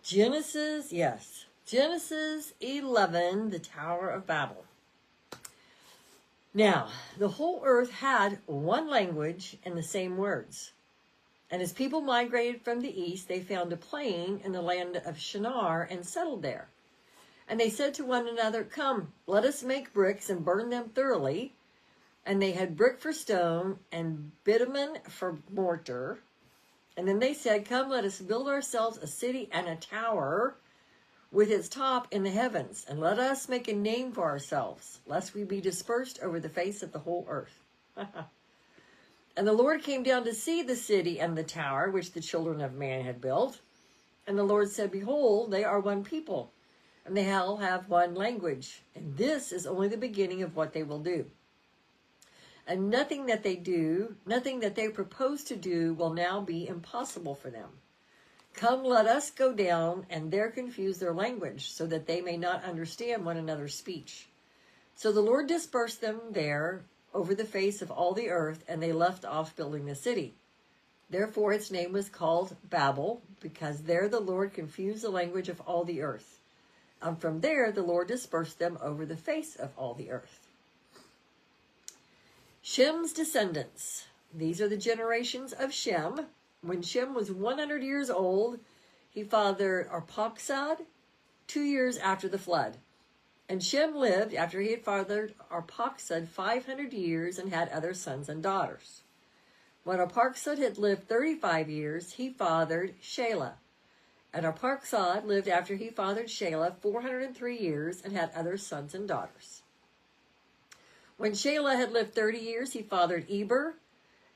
Genesis, yes. Genesis 11, the Tower of Babel. Now, the whole earth had one language and the same words. And as people migrated from the east, they found a plain in the land of Shinar and settled there. And they said to one another, "Come, let us make bricks and burn them thoroughly." And they had brick for stone and bitumen for mortar. And then they said, "Come, let us build ourselves a city and a tower with its top in the heavens, and let us make a name for ourselves, lest we be dispersed over the face of the whole earth." And the Lord came down to see the city and the tower which the children of man had built. And the Lord said, "Behold, they are one people, and they all have one language. And this is only the beginning of what they will do. And nothing that they propose to do will now be impossible for them. Come, let us go down and there confuse their language, so that they may not understand one another's speech." So the Lord dispersed them there over the face of all the earth, and they left off building the city. Therefore its name was called Babel, because there the Lord confused the language of all the earth. And from there the Lord dispersed them over the face of all the earth. Shem's descendants. These are the generations of Shem. When Shem was 100 years old, he fathered Arphaxad 2 years after the flood. And Shem lived after he had fathered Arphaxad 500 years and had other sons and daughters. When Arphaxad had lived 35 years, he fathered Shelah. And Arphaxad lived after he fathered Shelah 403 years and had other sons and daughters. When Shelah had lived 30 years, he fathered Eber.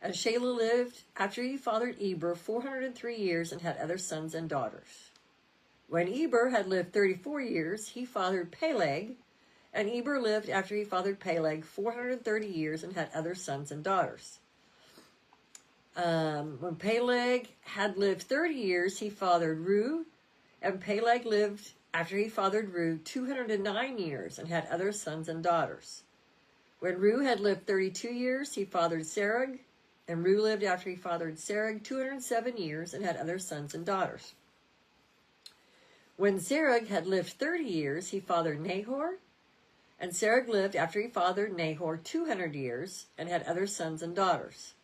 And Shelah lived after he fathered Eber 403 years and had other sons and daughters. When Eber had lived 34 years, he fathered Peleg. And Eber lived after he fathered Peleg 430 years and had other sons and daughters. When Peleg had lived 30 years, he fathered Reu. And Peleg lived after he fathered Reu 209 years and had other sons and daughters. When Reu had lived 32 years, he fathered Serug. And Reu lived after he fathered Serug 207 years and had other sons and daughters. When Serug had lived 30 years, he fathered Nahor. And Serug lived after he fathered Nahor 200 years and had other sons and daughters.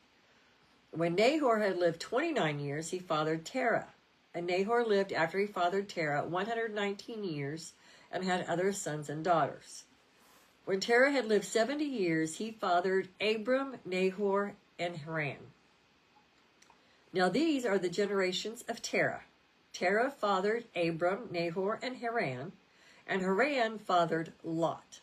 When Nahor had lived 29 years, he fathered Terah. And Nahor lived after he fathered Terah 119 years and had other sons and daughters. When Terah had lived 70 years, he fathered Abram, Nahor, and Haran. Now these are the generations of Terah. Terah fathered Abram, Nahor, and Haran fathered Lot.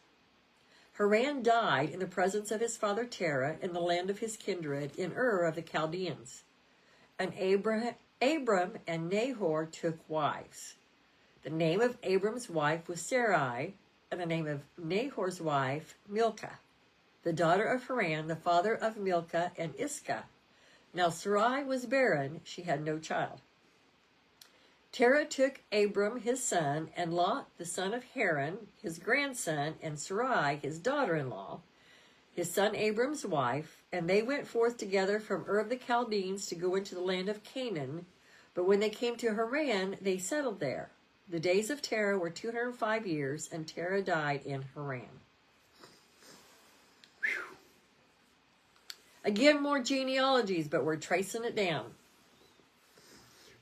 Haran died in the presence of his father Terah in the land of his kindred in Ur of the Chaldeans. And Abram and Nahor took wives. The name of Abram's wife was Sarai, and the name of Nahor's wife, Milcah, the daughter of Haran, the father of Milcah and Iscah. Now Sarai was barren, she had no child. Terah took Abram his son, and Lot the son of Haran, his grandson, and Sarai his daughter-in-law, his son Abram's wife, and they went forth together from Ur of the Chaldeans to go into the land of Canaan. But when they came to Haran, they settled there. The days of Terah were 205 years, and Terah died in Haran. Whew. Again, more genealogies, but we're tracing it down.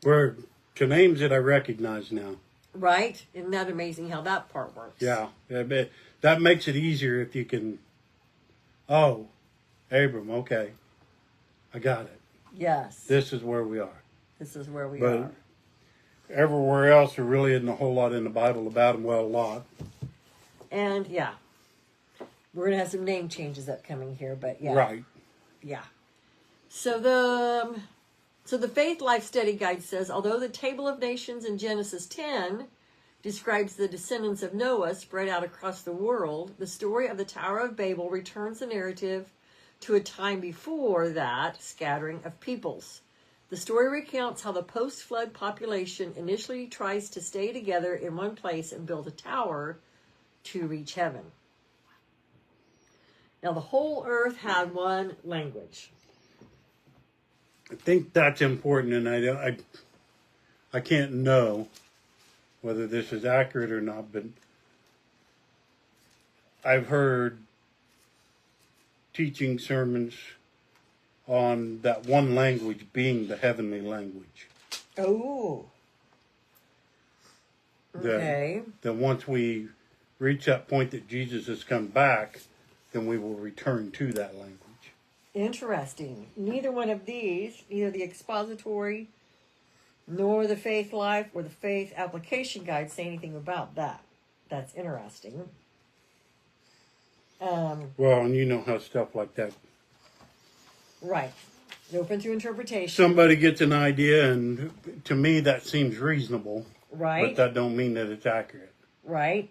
We're to names that I recognize now. Right? Isn't that amazing how that part works? Yeah. That makes it easier if you can... Oh, Abram, okay. I got it. Yes. This is where we are. This is where we but are. Everywhere else, there really isn't a whole lot in the Bible about him. Well, a lot. And, yeah. We're going to have some name changes upcoming here, but yeah. Right. Yeah. So the Faith Life Study Guide says, although the Table of Nations in Genesis 10 describes the descendants of Noah spread out across the world, the story of the Tower of Babel returns the narrative to a time before that scattering of peoples. The story recounts how the post-flood population initially tries to stay together in one place and build a tower to reach heaven. Now, the whole earth had one language. I think that's important, and I can't know whether this is accurate or not, but I've heard teaching sermons on that one language being the heavenly language. Oh. Okay. That once we reach that point that Jesus has come back, then we will return to that language. Interesting. Neither one of these, neither the expository nor the faith life or the faith application guide, say anything about that. That's interesting. Well, and you know how stuff like that. Right. Open to interpretation. Somebody gets an idea, and to me that seems reasonable. Right. But that don't mean that it's accurate. Right.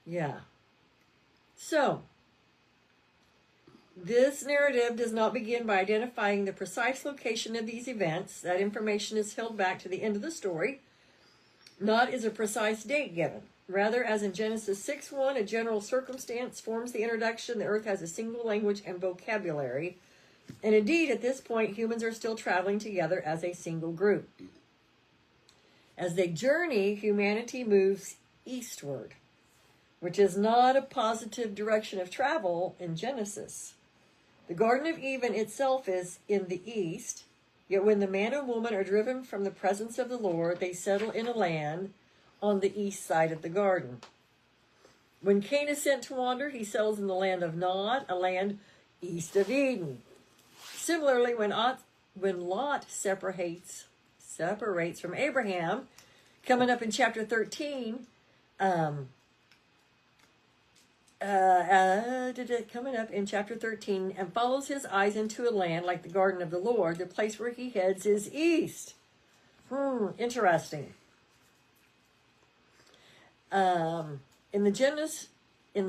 Yeah. So, this narrative does not begin by identifying the precise location of these events. That information is held back to the end of the story. Not is a precise date given. Rather, as in Genesis 6:1, a general circumstance forms the introduction. The earth has a single language and vocabulary. And indeed, at this point, humans are still traveling together as a single group. As they journey, humanity moves eastward, which is not a positive direction of travel in Genesis. The Garden of Eden itself is in the east, yet when the man and woman are driven from the presence of the Lord, they settle in a land on the east side of the garden. When Cain is sent to wander, he settles in the land of Nod, a land east of Eden. Similarly, when Lot separates from Abraham, coming up in chapter 13, coming up in chapter 13, and follows his eyes into a land like the garden of the Lord, the place where he heads is east. Interesting. In the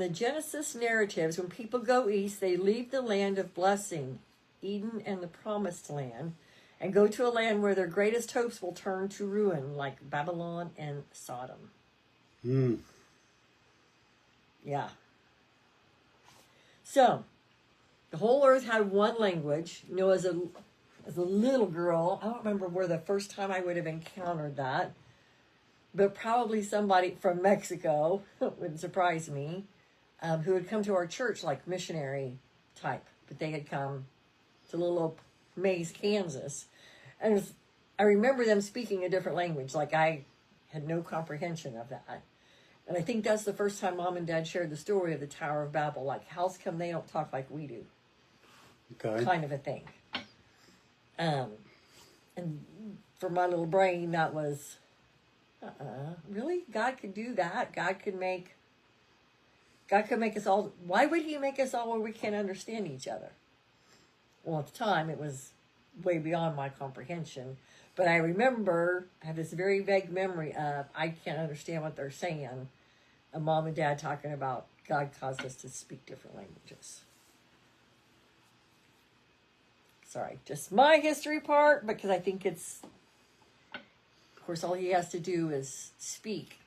Genesis narratives, when people go east, they leave the land of blessing, Eden and the promised land, and go to a land where their greatest hopes will turn to ruin, like Babylon and Sodom. Yeah. So, the whole earth had one language. You know, as a little girl, I don't remember where the first time I would have encountered that, but probably somebody from Mexico, wouldn't surprise me, who had come to our church like missionary type, but they had come to little old Mays, Kansas. And I remember them speaking a different language, like I had no comprehension of that. And I think that's the first time Mom and Dad shared the story of the Tower of Babel, like, how come they don't talk like we do? Okay. Kind of a thing. And for my little brain, that was, really? God could do that? God could make us all, why would he make us all where we can't understand each other? Well, at the time, it was way beyond my comprehension. But I remember, I have this very vague memory of, I can't understand what they're saying. And Mom and Dad talking about God caused us to speak different languages. Sorry, just my history part, because I think it's, of course, all he has to do is speak.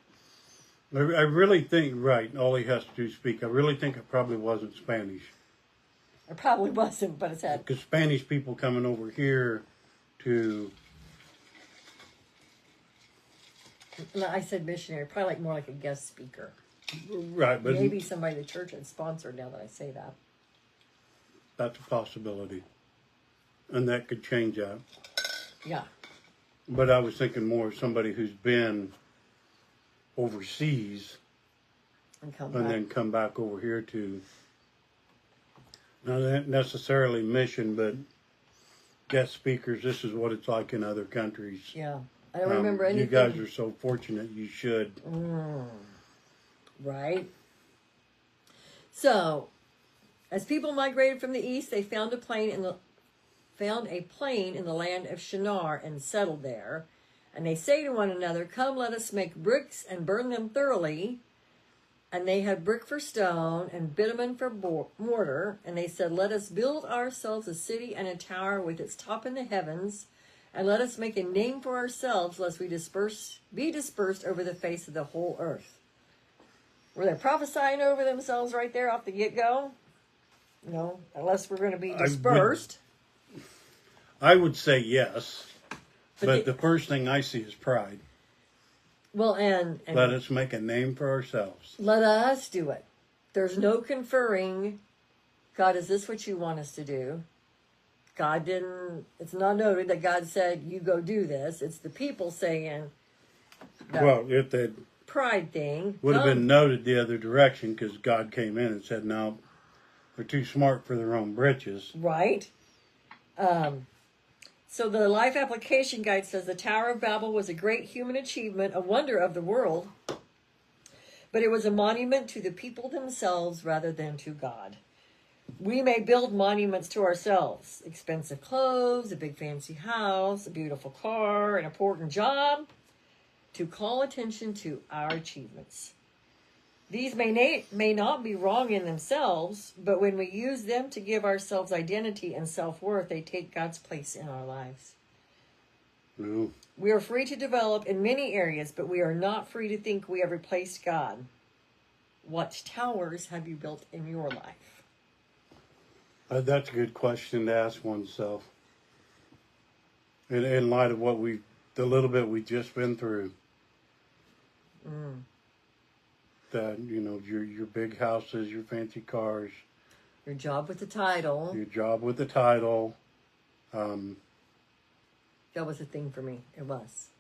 I really think, right, all he has to do is speak. I really think it probably wasn't Spanish. It probably wasn't, but it's had. Because Spanish people coming over here to... I said missionary, probably more like a guest speaker. Right, but... Maybe somebody the church had sponsored, now that I say that. That's a possibility. And that could change that. Yeah. But I was thinking more of somebody who's been overseas And then come back over here to, not necessarily mission, but guest speakers. This is what it's like in other countries. Yeah. I don't remember anything. You guys are so fortunate. You should. Right. So, as people migrated from the east, they found a plain in the land of Shinar and settled there. And they say to one another, "Come, let us make bricks and burn them thoroughly." And they had brick for stone and bitumen for mortar. And they said, "Let us build ourselves a city and a tower with its top in the heavens. And let us make a name for ourselves, lest we be dispersed over the face of the whole earth." Were they prophesying over themselves right there off the get-go? No, unless we're going to be dispersed. I would say yes. But the first thing I see is pride. Well, and Let us make a name for ourselves. let us do it. There's no conferring. God, is this what you want us to do? God didn't. It's not noted that God said, "You go do this." It's the people saying. Well, if that Pride thing would have been noted the other direction, because God came in and said, "No, they're too smart for their own britches." Right. So the Life Application Guide says the Tower of Babel was a great human achievement, a wonder of the world, but it was a monument to the people themselves rather than to God. We may build monuments to ourselves: expensive clothes, a big fancy house, a beautiful car, an important job, to call attention to our achievements. These may not be wrong in themselves, but when we use them to give ourselves identity and self-worth, they take God's place in our lives. No. We are free to develop in many areas, but we are not free to think we have replaced God. What towers have you built in your life? That's a good question to ask oneself. In light of the little bit we just been through. That, your big houses, your fancy cars. Your job with the title. Your job with the title. That was a thing for me. It was.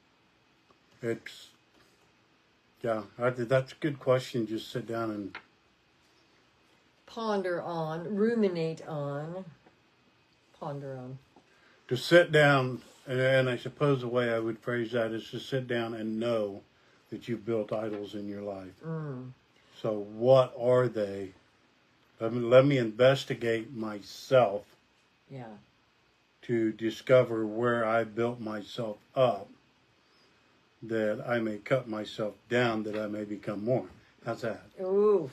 That's a good question. Just sit down and Ponder on, ruminate on, ponder on. to sit down, and I suppose the way I would phrase that is to sit down and know that you've built idols in your life. So what are they? Let me investigate myself. Yeah. To discover where I built myself up, that I may cut myself down, that I may become more. How's that? Ooh.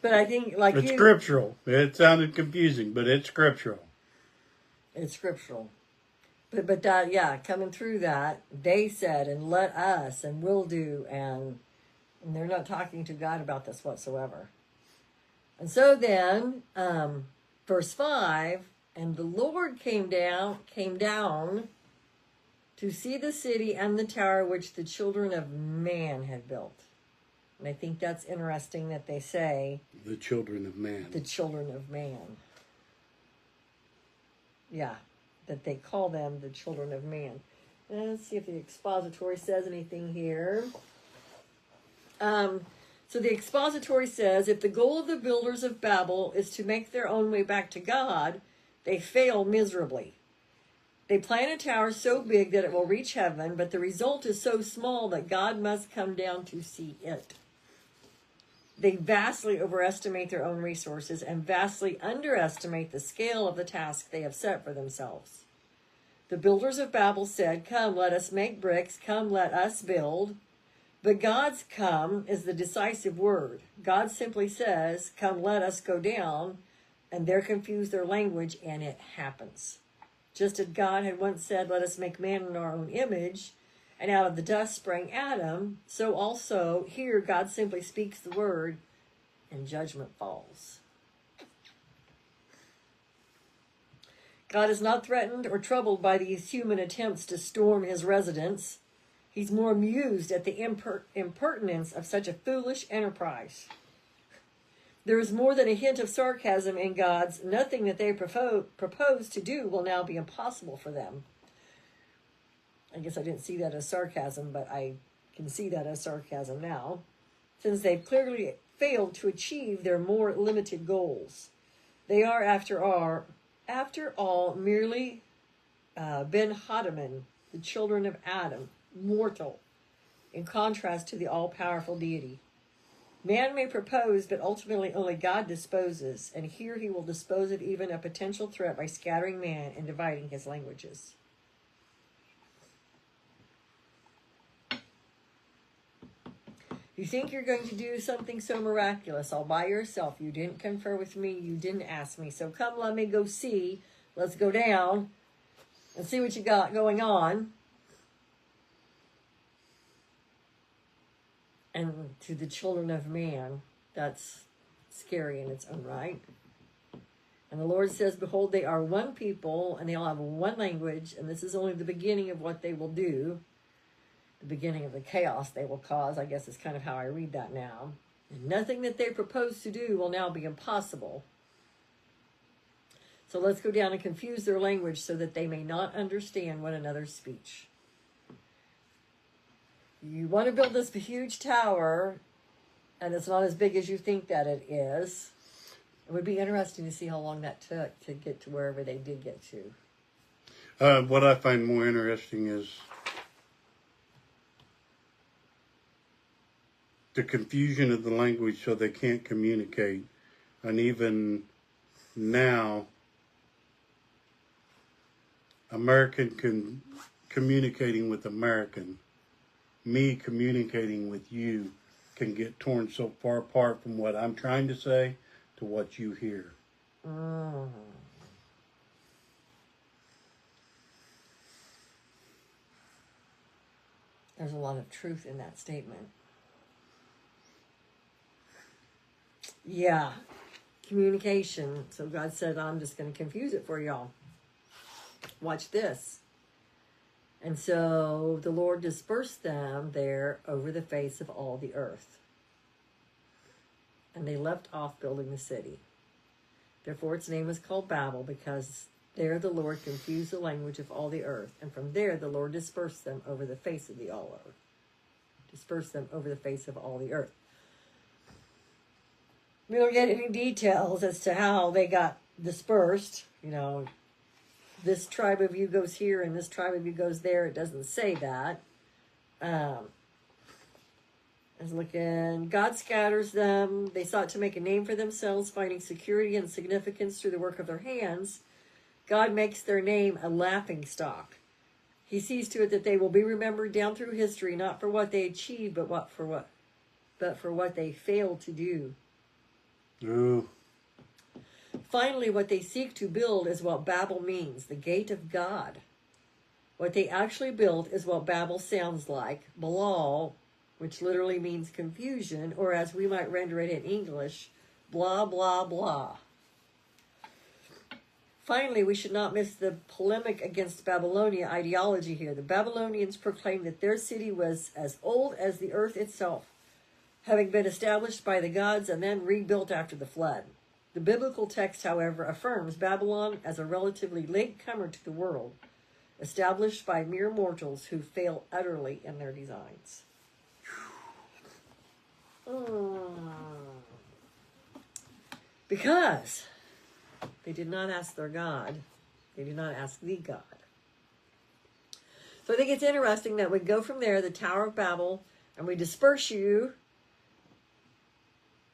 But I think, it's scriptural. It sounded confusing, but it's scriptural. It's scriptural. But that, yeah, coming through that, they said, and let us, and we'll do, and they're not talking to God about this whatsoever. And so then, verse 5, and the Lord came down to see the city and the tower which the children of man had built. And I think that's interesting that they say, the children of man. The children of man. Yeah, that they call them the children of man. And let's see if the expository says anything here. So the expository says, if the goal of the builders of Babel is to make their own way back to God, they fail miserably. They plan a tower so big that it will reach heaven, but the result is so small that God must come down to see it. They vastly overestimate their own resources and vastly underestimate the scale of the task they have set for themselves. The builders of Babel said, come, let us make bricks. Come, let us build. But God's come is the decisive word. God simply says, come, let us go down. And they're confused their language, and it happens. Just as God had once said, let us make man in our own image, and out of the dust sprang Adam, so also here God simply speaks the word, and judgment falls. God is not threatened or troubled by these human attempts to storm his residence. He's more amused at the impertinence of such a foolish enterprise. There is more than a hint of sarcasm in God's, nothing that they propose to do will now be impossible for them. I guess I didn't see that as sarcasm, but I can see that as sarcasm now, since they've clearly failed to achieve their more limited goals. They are, after all, merely Ben Hadaman, the children of Adam, mortal, in contrast to the all-powerful deity. Man may propose, but ultimately only God disposes, and here he will dispose of even a potential threat by scattering man and dividing his languages. You think you're going to do something so miraculous all by yourself. You didn't confer with me. You didn't ask me. So come, let me go see. Let's go down and see what you got going on. And to the children of man, that's scary in its own right. And the Lord says, behold, they are one people, and they all have one language, and this is only the beginning of what they will do. The beginning of the chaos they will cause, I guess is kind of how I read that now. And nothing that they propose to do will now be impossible. So let's go down and confuse their language so that they may not understand one another's speech. You want to build this huge tower, and it's not as big as you think that it is. It would be interesting to see how long that took to get to wherever they did get to. What I find more interesting is the confusion of the language so they can't communicate. And even now, American communicating with American, me communicating with you, can get torn so far apart from what I'm trying to say to what you hear. Mm. There's a lot of truth in that statement. Yeah, communication. So God said, I'm just going to confuse it for y'all. Watch this. And so the Lord dispersed them there over the face of all the earth. And they left off building the city. Therefore its name is called Babel, because there the Lord confused the language of all the earth. And from there the Lord dispersed them over the face of the all earth. Dispersed them over the face of all the earth. We don't get any details as to how they got dispersed. You know, this tribe of you goes here and this tribe of you goes there. It doesn't say that. I was looking. God scatters them. They sought to make a name for themselves, finding security and significance through the work of their hands. God makes their name a laughing stock. He sees to it that they will be remembered down through history, not for what they achieved, but for what they failed to do. Ooh. Finally, what they seek to build is what Babel means, the gate of God. What they actually built is what Babel sounds like, Balal, which literally means confusion, or as we might render it in English, blah, blah, blah. Finally, we should not miss the polemic against Babylonia ideology here. The Babylonians proclaimed that their city was as old as the earth itself, having been established by the gods and then rebuilt after the flood. The biblical text, however, affirms Babylon as a relatively late comer to the world, established by mere mortals who fail utterly in their designs. Because they did not ask their God. They did not ask the God. So I think it's interesting that we go from there, the Tower of Babel, and we disperse you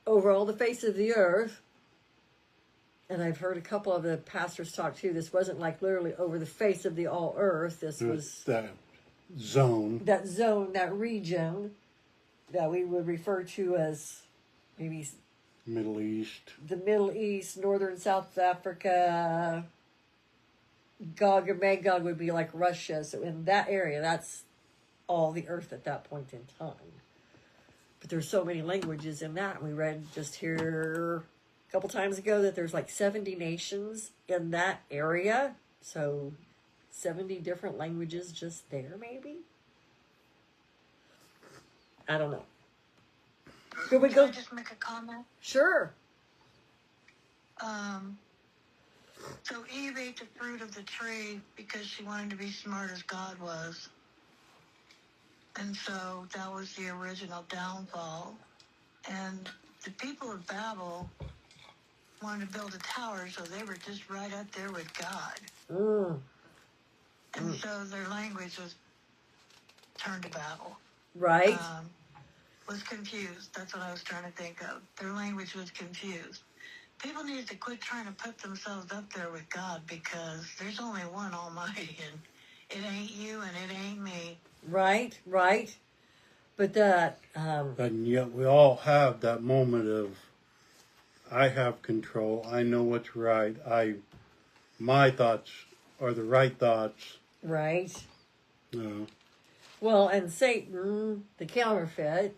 over all the face of the earth. And I've heard a couple of the pastors talk too. This wasn't like literally over the face of the all earth. This was that zone. That zone, that region that we would refer to as maybe Middle East. The Middle East, northern South Africa. Gog and Magog would be like Russia. So in that area, that's all the earth at that point in time. But there's so many languages in that. We read just here a couple times ago that there's like 70 nations in that area. So 70 different languages just there, maybe? I don't know. Could we Can go? I just make a comment? Sure. So Eve ate the fruit of the tree because she wanted to be smart as God was. And so that was the original downfall. And the people of Babel wanted to build a tower, so they were just right up there with God. And so their language was turned to Babel. Right. Was confused. That's what I was trying to think of. Their language was confused. People need to quit trying to put themselves up there with God, because there's only one Almighty, and it ain't you and it ain't me. Right, right. But that... And yet we all have that moment of, I have control. I know what's right. My thoughts are the right thoughts. Right. No. Well, and Satan, the counterfeit,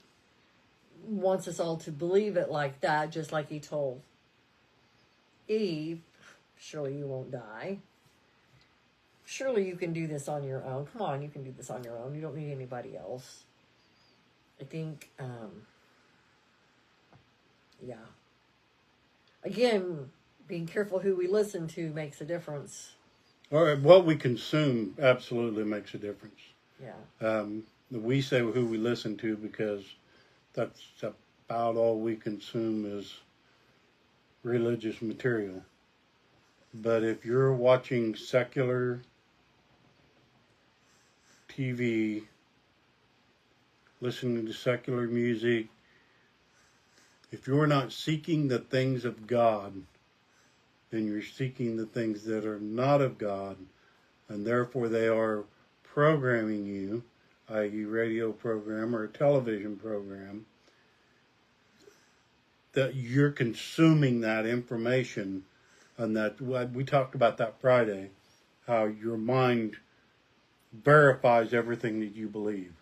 wants us all to believe it like that, just like he told Eve. Surely you won't die. Surely you can do this on your own. Come on, you can do this on your own. You don't need anybody else. I think, yeah. Again, being careful who we listen to makes a difference. Or what we consume absolutely makes a difference. Yeah. We say who we listen to because that's about all we consume is religious material. But if you're watching secular TV, listening to secular music, if you're not seeking the things of God, then you're seeking the things that are not of God, and therefore they are programming you, i.e. radio program or a television program, that you're consuming that information, and that we talked about that Friday, how your mind verifies everything that you believe.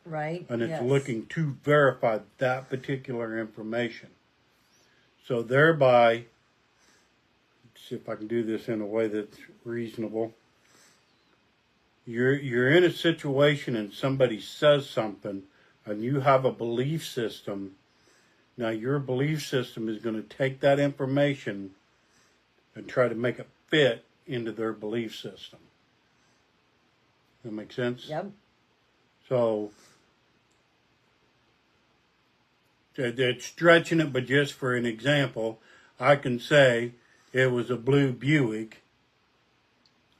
Right. And it's yes. looking to verify that particular information. So thereby, see if I can do this in a way that's reasonable. You're in a situation and somebody says something and you have a belief system. Now your belief system is going to take that information and try to make it fit into their belief system. That make sense? Yep. So it's stretching it, but just for an example, I can say it was a blue Buick,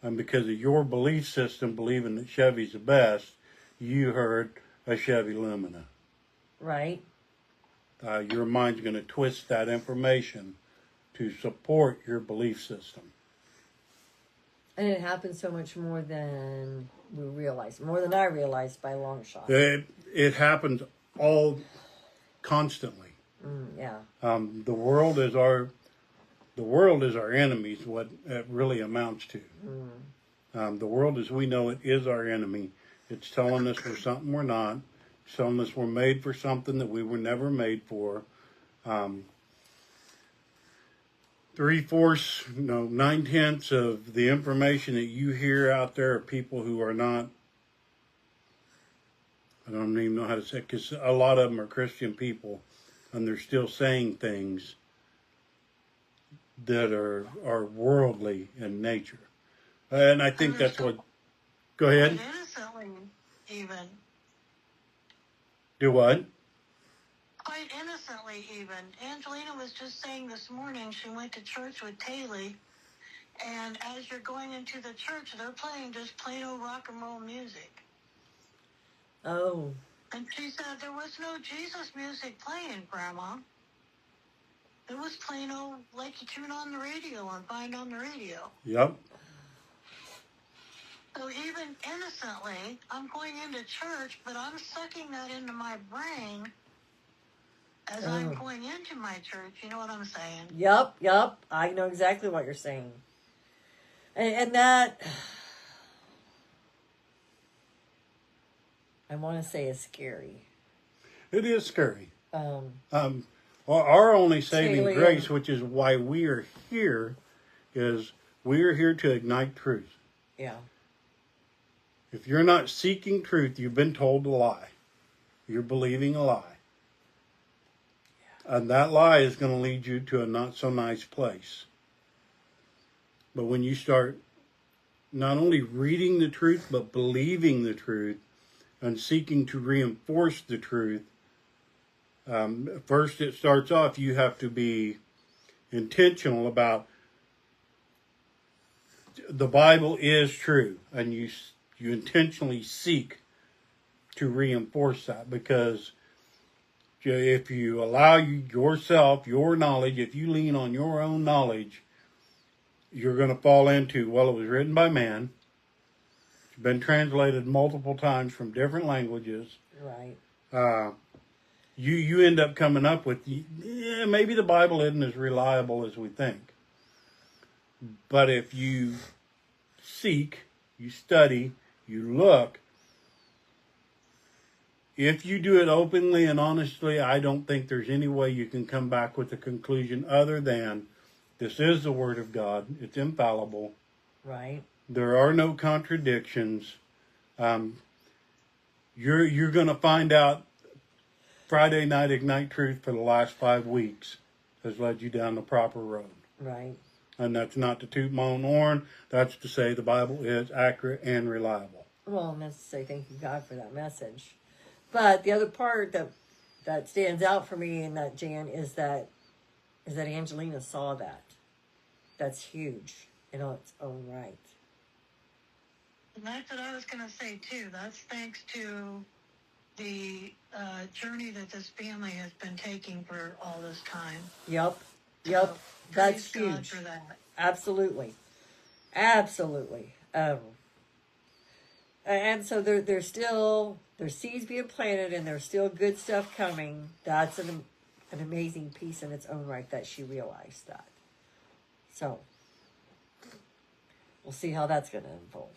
and because of your belief system believing that Chevy's the best, you heard a Chevy Lumina. Right. Your mind's going to twist that information to support your belief system. And it happens so much more than we realize, more than I realized by a long shot. It happens all constantly. Yeah. The world is our enemy is what it really amounts to. The world as we know it is our enemy. It's telling us we're something we're not. It's telling us we're made for something that we were never made for. 3/4, 9/10 of the information that you hear out there are people who are not, I don't even know how to say it, because a lot of them are Christian people, and they're still saying things that are worldly in nature. And I think that's what, go ahead. Innocently, even. Do what? Quite innocently, even. Angelina was just saying this morning she went to church with Taylor, and as you're going into the church, they're playing just plain old rock and roll music. Oh. And she said there was no Jesus music playing, Grandma. It was plain old, like you tune on the radio and find on the radio. Yep. So even innocently, I'm going into church, but I'm sucking that into my brain as I'm going into my church. You know what I'm saying? Yep. I know exactly what you're saying. And that, I want to say, is scary. It is scary. Our only saving Taylor, grace, which is why we are here, is we are here to ignite truth. Yeah. If you're not seeking truth, you've been told a lie. You're believing a lie. And that lie is going to lead you to a not so nice place. But when you start not only reading the truth, but believing the truth and seeking to reinforce the truth, first it starts off, you have to be intentional about the Bible is true. And you intentionally seek to reinforce that, because if you allow yourself, your knowledge, if you lean on your own knowledge, you're going to fall into, well, it was written by man. It's been translated multiple times from different languages. Right. You end up coming up with, maybe the Bible isn't as reliable as we think. But if you seek, you study, you look, if you do it openly and honestly, I don't think there's any way you can come back with a conclusion other than This is the Word of God. It's infallible. Right. There are no contradictions. You're going to find out Friday Night Ignite Truth for the last 5 weeks has led you down the proper road. Right. And that's not to toot my own horn. That's to say the Bible is accurate and reliable. Well, and that's to say thank you, God, for that message. But the other part that stands out for me in that, Jan, is that Angelina saw that. That's huge in its own right. And that's what I was going to say, too. That's thanks to the journey that this family has been taking for all this time. Yep. So, That's praise God huge. for that. Absolutely. And so there's seeds being planted, and there's still good stuff coming. That's an amazing piece in its own right that she realized that. So we'll see how that's going to unfold.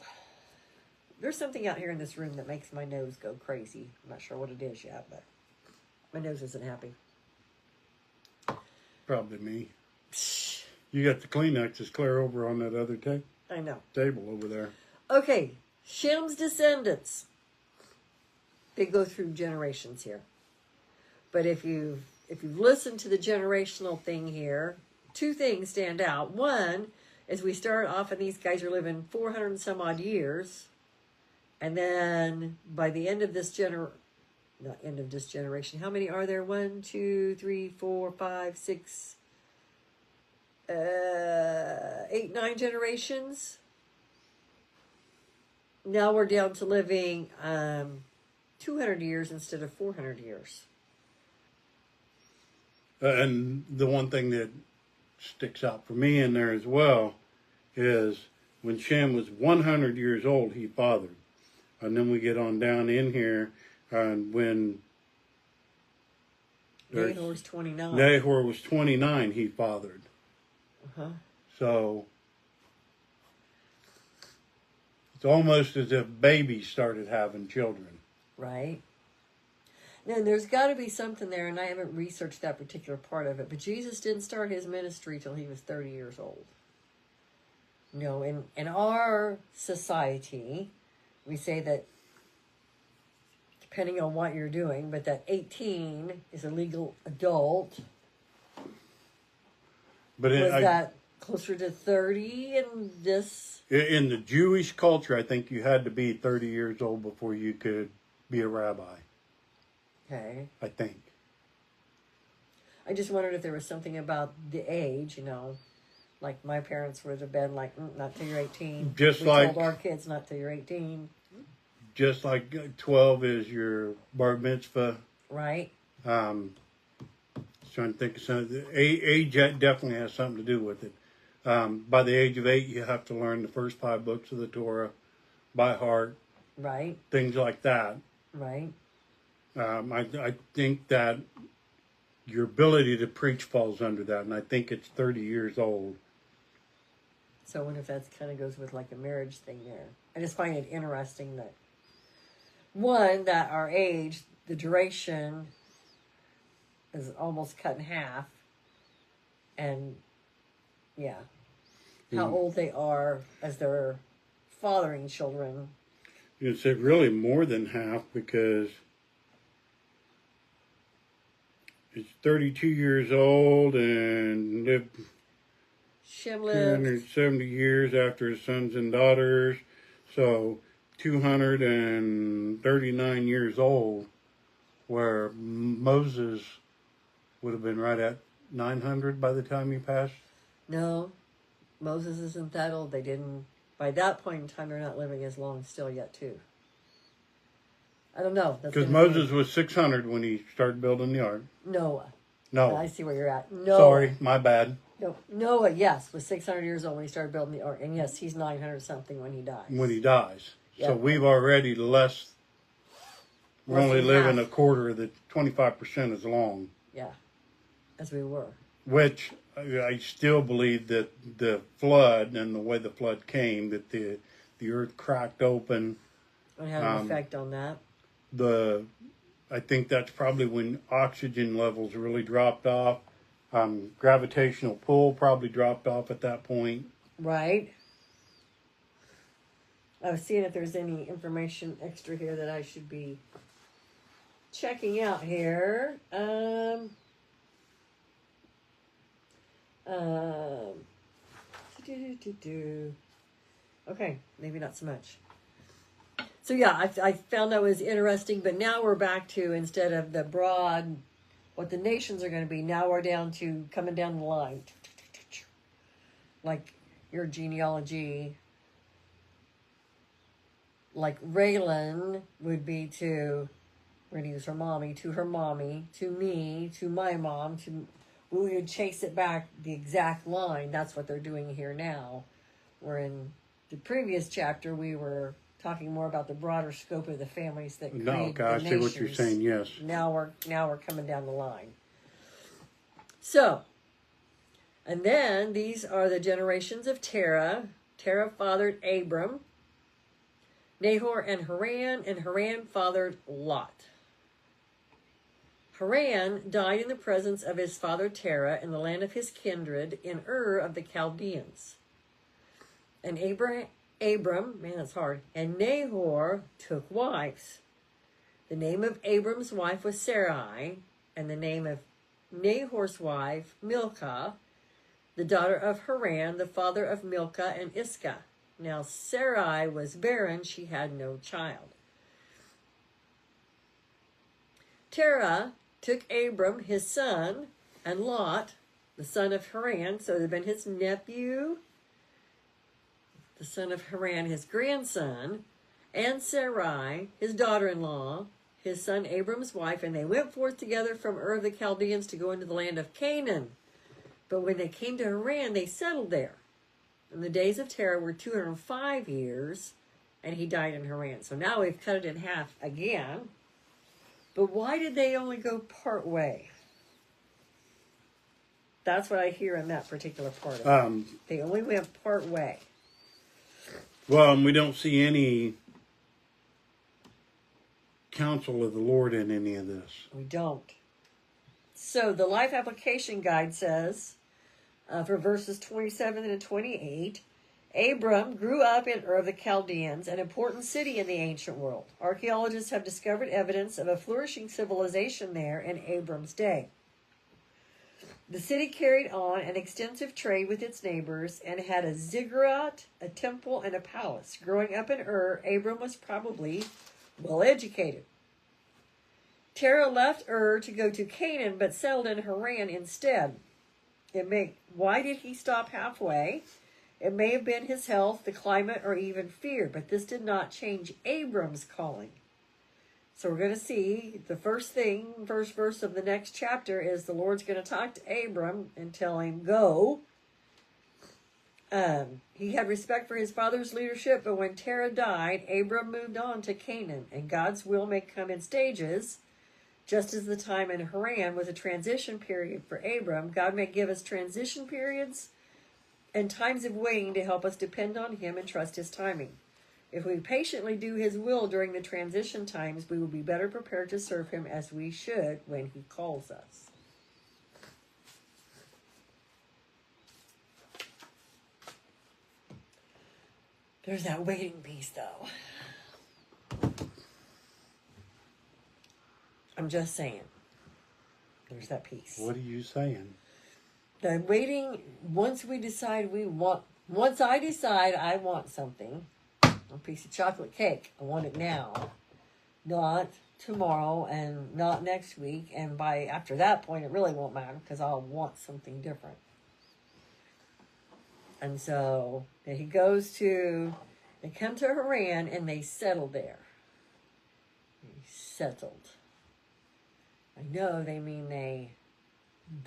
There's something out here in this room that makes my nose go crazy. I'm not sure what it is yet, but my nose isn't happy. Probably me. You got the Kleenexes clear over on that other I know. table over there. Okay, Shem's descendants. They go through generations here. But if you've listened to the generational thing here, 2 things stand out. One is we start off and these guys are living 400 and some odd years. And then by the end of this generation, how many are there? 1, 2, 3, 4, 5, 6, 8, 9 generations. Now we're down to living 200 years instead of 400 years. And the one thing that sticks out for me in there as well is when Shem was 100 years old, he fathered. And then we get on down in here, and when Nahor was 29. Nahor was 29, he fathered. Uh-huh. So it's almost as if babies started having children. Right. Now, there's got to be something there, and I haven't researched that particular part of it, but Jesus didn't start his ministry till he was 30 years old. You know, in our society, we say that, depending on what you're doing, but that 18 is a legal adult. But Was that closer to 30 in this? In the Jewish culture, I think you had to be 30 years old before you could be a rabbi. Okay. I think. I just wondered if there was something about the age, you know, like my parents would have been like, not till you're 18. Just we like told our kids not till you're 18. Just like 12 is your bar mitzvah. Right. Trying to think of something. Age definitely has something to do with it. By the age of 8, you have to learn the first 5 books of the Torah by heart. Right. Things like that. Right. I think that your ability to preach falls under that, and I think it's 30 years old. So I wonder if that kind of goes with like a marriage thing there. I just find it interesting that, one, that our age, the duration is almost cut in half. And, yeah, how old they are as they're fathering children. You'd say really more than half, because it's 32 years old and lived Shem lived 270 years after his sons and daughters. So 239 years old, where Moses would have been right at 900 by the time he passed. No, Moses isn't that old. They didn't, by that point in time, they're not living as long still yet, too. I don't know. Because Moses was 600 when he started building the ark. Noah. No. I see where you're at. Noah. Sorry, my bad. No, Noah, yes, was 600 years old when he started building the ark. And yes, he's 900 something when he dies. When he dies. Yeah. So we've already we're Less only than living half. a quarter of the 25% as long. Yeah, as we were. Which I still believe that the flood and the way the flood came, that the earth cracked open. It had an effect on that. I think that's probably when oxygen levels really dropped off. Gravitational pull probably dropped off at that point. Right. I was seeing if there's any information extra here that I should be checking out here. Okay, maybe not so much. So yeah, I found that was interesting, but now we're back to, instead of the broad, what the nations are going to be, now we're down to coming down the line. Like your genealogy, like Raylan would be to, we're going to use her mommy, to me, to my mom, to, we would chase it back the exact line. That's what they're doing here now. Where in the previous chapter, we were talking more about the broader scope of the families that create the nations. I see what you're saying, yes. Now we're coming down the line. So, and then these are the generations of Terah. Terah fathered Abram, Nahor, and Haran fathered Lot. Haran died in the presence of his father Terah in the land of his kindred in Ur of the Chaldeans. And Abram, man, that's hard, and Nahor took wives. The name of Abram's wife was Sarai, and the name of Nahor's wife, Milcah, the daughter of Haran, the father of Milcah and Iscah. Now Sarai was barren, she had no child. Terah took Abram, his son, and Lot, the son of Haran, so it had been his nephew, the son of Haran, his grandson, and Sarai, his daughter-in-law, his son Abram's wife, and they went forth together from Ur of the Chaldeans to go into the land of Canaan. But when they came to Haran, they settled there. And the days of Terah were 205 years, and he died in Haran. So now we've cut it in half again. But why did they only go part way? That's what I hear in that particular part of it. They only went part way. Well, and we don't see any counsel of the Lord in any of this. We don't. So the Life Application Guide says, for verses 27 and 28, Abram grew up in Ur of the Chaldeans, an important city in the ancient world. Archaeologists have discovered evidence of a flourishing civilization there in Abram's day. The city carried on an extensive trade with its neighbors and had a ziggurat, a temple, and a palace. Growing up in Ur, Abram was probably well educated. Terah left Ur to go to Canaan, but settled in Haran instead. Why did he stop halfway? It may have been his health, the climate, or even fear, but this did not change Abram's calling. So we're going to see the first verse of the next chapter is the Lord's going to talk to Abram and tell him, go. He had respect for his father's leadership, but when Terah died, Abram moved on to Canaan, and God's will may come in stages. Just as the time in Haran was a transition period for Abram, God may give us transition periods and times of waiting to help us depend on him and trust his timing. If we patiently do his will during the transition times, we will be better prepared to serve him as we should when he calls us. There's that waiting piece, though. I'm just saying. There's that piece. What are you saying? The waiting, once I decide I want something, a piece of chocolate cake, I want it now, not tomorrow and not next week, and after that point it really won't matter because I'll want something different. And so they come to Haran and they settle there. They settled. I know they mean they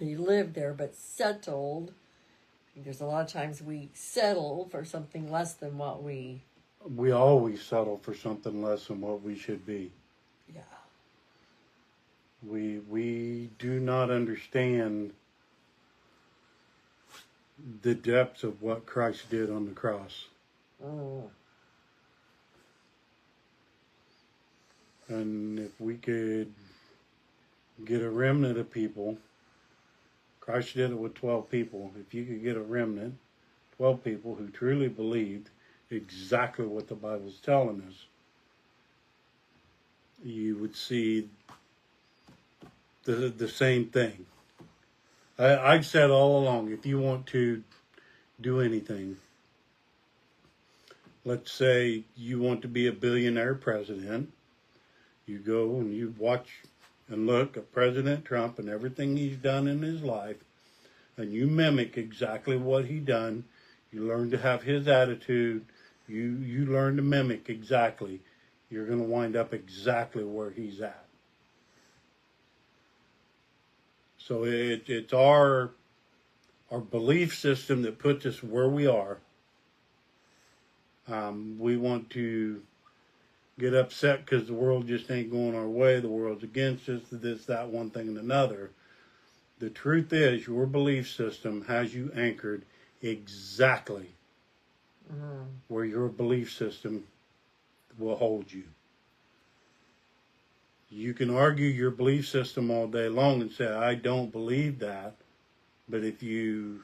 lived there, but settled. I think there's a lot of times we settle for something less than what we always settle for something less than what we should be. Yeah. We do not understand the depths of what Christ did on the cross. Oh. And if we could get a remnant of people, Christ did it with 12 people. If you could get a remnant, 12 people who truly believed exactly what the Bible's telling us, you would see the same thing. I've said all along, if you want to do anything, let's say you want to be a billionaire president, you go and you watch and look at President Trump and everything he's done in his life, and you mimic exactly what he done. You learn to have his attitude. You learn to mimic exactly. You're going to wind up exactly where he's at. So it's our belief system that puts us where we are. We want to get upset because the world just ain't going our way. The world's against us, this, that, one thing, and another. The truth is, your belief system has you anchored exactly where your belief system will hold you. You can argue your belief system all day long and say, I don't believe that. But if you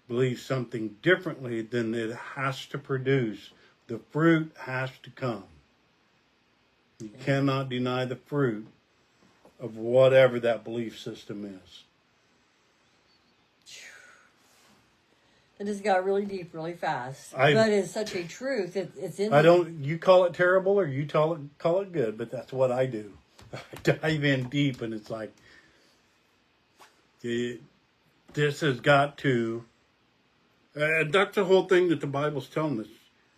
believe something differently, then it has to produce. The fruit has to come. You cannot deny the fruit of whatever that belief system is. It just got really deep really fast. But it's such a truth. It's in you call it terrible or you call it good, but that's what I do. I dive in deep and it's like, this has got to, that's the whole thing that the Bible's telling us.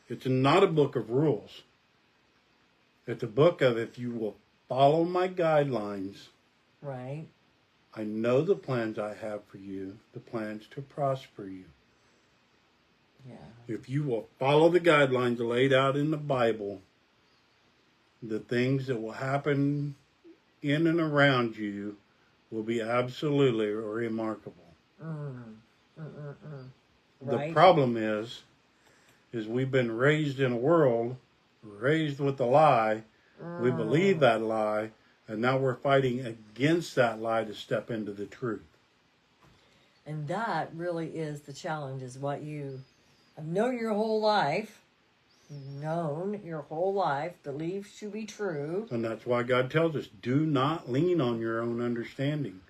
It's not a book of rules. It's a book of, if you will follow my guidelines, right. I know the plans I have for you, the plans to prosper you. Yeah. If you will follow the guidelines laid out in the Bible, the things that will happen in and around you will be absolutely remarkable. Right. The problem is we've been raised in a world, raised with a lie. We believe that lie, and now we're fighting against that lie to step into the truth. And that really is the challenge, is what you have known your whole life, believed to be true. And that's why God tells us, do not lean on your own understanding.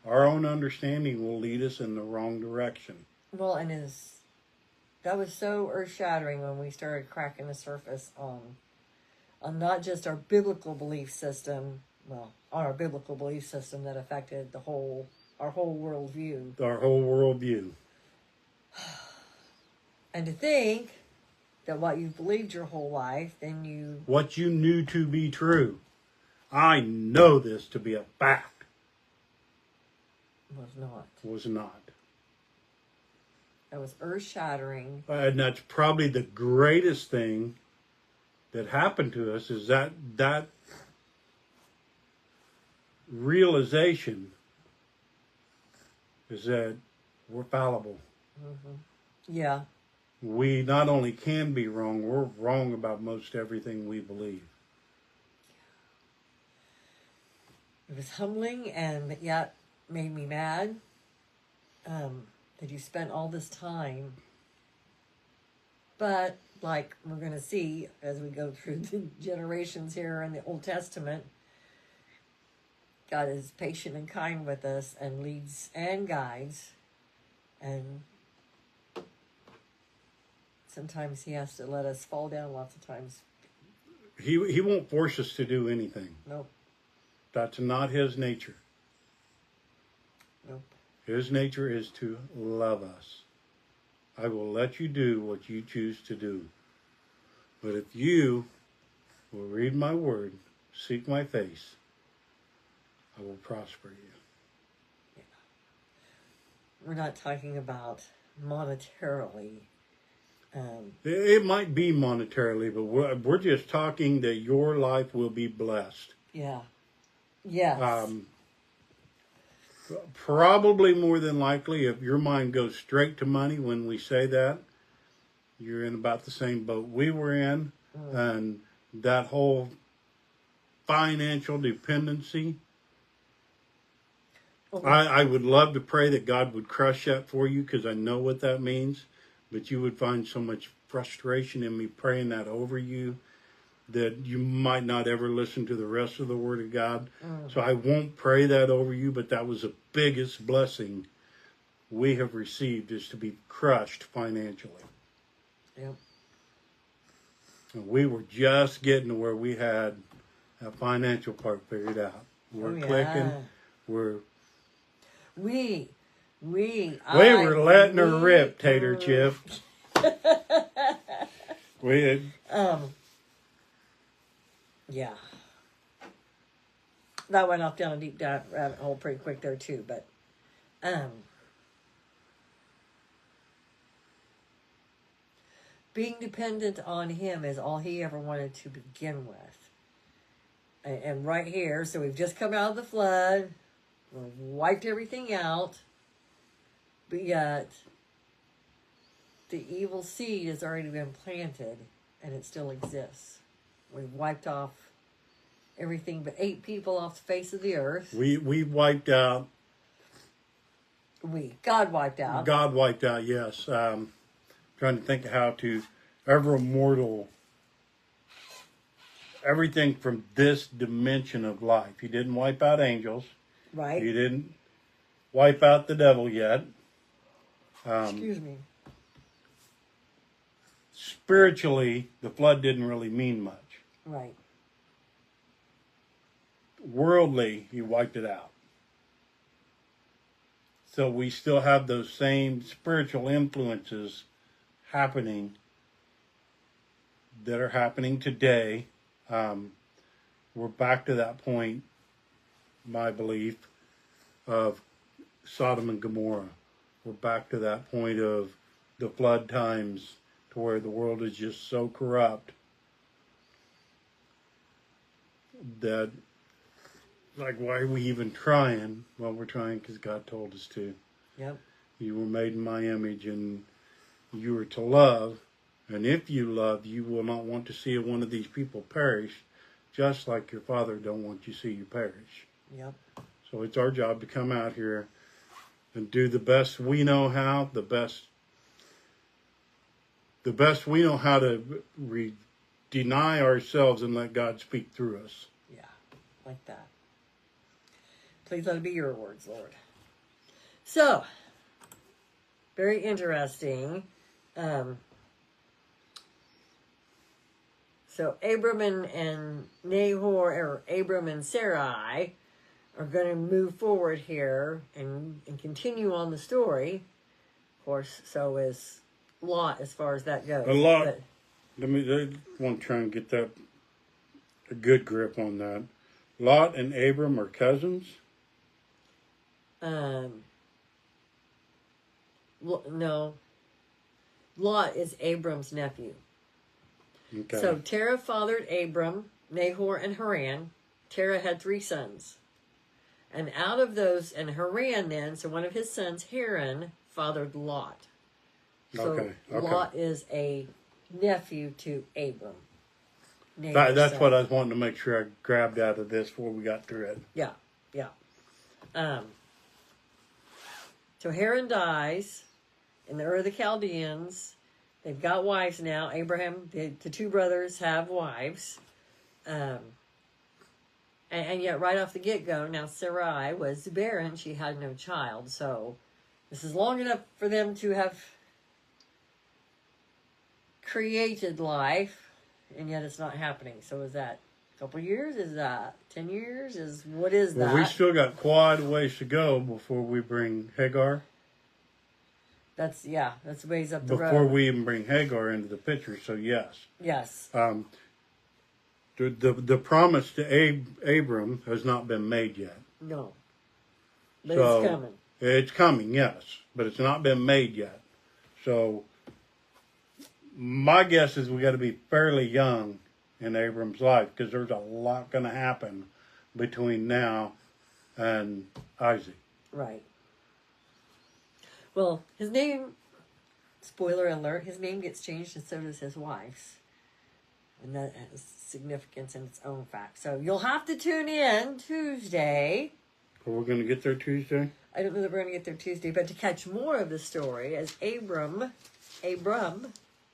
Our own understanding will lead us in the wrong direction. Well, and that was so earth-shattering when we started cracking the surface on not just our biblical belief system, on our biblical belief system that affected our whole worldview. Our whole worldview. And to think that what you've believed your whole life, then what you knew to be true. I know this to be a fact. Was not. That was earth-shattering. And that's probably the greatest thing that happened to us, is that realization is that we're fallible. Yeah. We not only can be wrong, we're wrong about most everything we believe. It was humbling, and yet made me mad that you spent all this time. But like we're going to see as we go through the generations here in the Old Testament, God is patient and kind with us and leads and guides. And sometimes he has to let us fall down lots of times. He won't force us to do anything. Nope. That's not his nature. Nope. His nature is to love us. I will let you do what you choose to do. But if you will read my word, seek my face, I will prosper you. Yeah. We're not talking about monetarily. It might be monetarily, but we're just talking that your life will be blessed. Yeah. Yes. Probably more than likely, if your mind goes straight to money when we say that, you're in about the same boat we were in. And that whole financial dependency, I would love to pray that God would crush that for you because I know what that means. But you would find so much frustration in me praying that over you that you might not ever listen to the rest of the Word of God. So I won't pray that over you, but that was the biggest blessing we have received, is to be crushed financially. Yep. And we were just getting to where we had that financial part figured out. We're clicking. We were letting her rip, Tater Chip. We had, yeah. That went off down a deep rabbit hole pretty quick there too, but being dependent on him is all he ever wanted to begin with. And right here, so we've just come out of the flood, we've wiped everything out, but yet the evil seed has already been planted and it still exists. We've wiped off everything but 8 people off the face of the earth. we wiped out. God wiped out. God wiped out, yes. Trying to think how to ever immortal everything from this dimension of life. He didn't wipe out angels. Right. He didn't wipe out the devil yet. Excuse me. Spiritually, the flood didn't really mean much. Right. Worldly, he wiped it out. So we still have those same spiritual influences happening that are happening today. We're back to that point, my belief, of Sodom and Gomorrah. We're back to that point of the flood times, to where the world is just so corrupt that, like, why are we even trying? Well, we're trying because God told us to. Yep. You were made in my image, and you are to love. And if you love, you will not want to see one of these people perish, just like your Father don't want you to see you perish. Yep. So it's our job to come out here and do the best we know how, the best we know how to deny ourselves and let God speak through us. Yeah, like that. Please let it be your words, Lord. So, very interesting. So Abram and Nahor, or Abram and Sarai, are going to move forward here and continue on the story. Of course, so is Lot, as far as that goes. A lot. I want to try and get a good grip on that. Lot and Abram are cousins? No. Lot is Abram's nephew. Okay. So Terah fathered Abram, Nahor, and Haran. Terah had 3 sons. And out of those, and Haran then, so one of his sons, Haran, fathered Lot. So Okay. Lot is a nephew to Abram. That's what I was wanting to make sure I grabbed out of this before we got through it. Yeah. So Haran dies in the Ur of the Chaldeans. They've got wives now. Abraham, the 2 brothers have wives. And yet right off the get-go, now Sarai was barren. She had no child. So this is long enough for them to have created life, and yet it's not happening. So is that a couple years? Is that 10 years? What is that? Well, we still got quite a ways to go before we bring Hagar. That's ways up the road. Before we even bring Hagar into the picture, so yes. Yes. The promise to Abram has not been made yet. No. But So, it's coming. It's coming, yes, but it's not been made yet. So my guess is we got to be fairly young in Abram's life, because there's a lot going to happen between now and Isaac. Right. Well, his name, spoiler alert, his name gets changed, and so does his wife's. And that has significance in its own fact. So you'll have to tune in Tuesday. Of So we're going to get there Tuesday? I don't know that we're going to get there Tuesday, but to catch more of the story, as Abram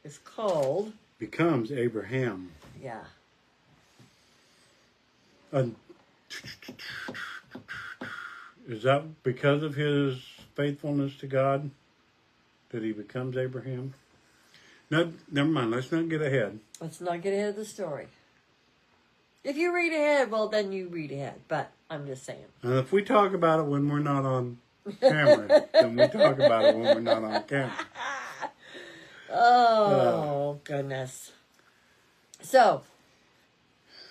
is called. Becomes Abraham. Yeah. Is that because of his faithfulness to God that he becomes Abraham? No, never mind. Let's not get ahead. Let's not get ahead of the story. If you read ahead, well, then you read ahead. But I'm just saying. And if we talk about it when we're not on camera, then we talk about it when we're not on camera. Oh, goodness. So.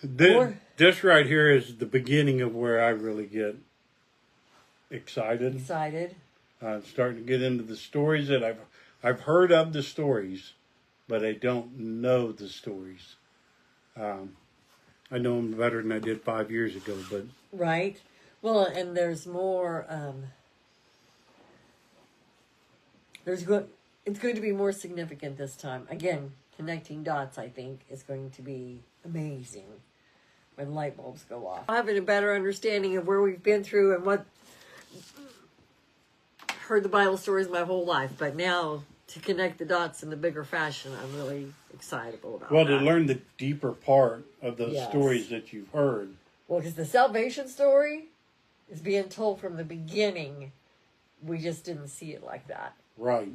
This right here is the beginning of where I really get excited. I'm starting to get into the stories that I've heard of the stories, but I don't know the stories. I know them better than I did 5 years ago, but right. Well, and there's more. It's going to be more significant this time. Again, connecting dots, I think, is going to be amazing when light bulbs go off. Having a better understanding of where we've been through and what. Heard the Bible stories my whole life, but now to connect the dots in a bigger fashion, I'm really excited about that. Well, to learn the deeper part of those Yes. stories that you've heard. Well, because the salvation story is being told from the beginning. We just didn't see it like that. Right.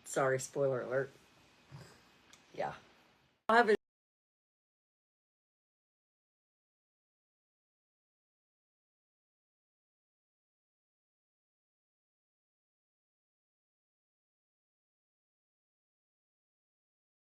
Sorry, spoiler alert. Yeah. I have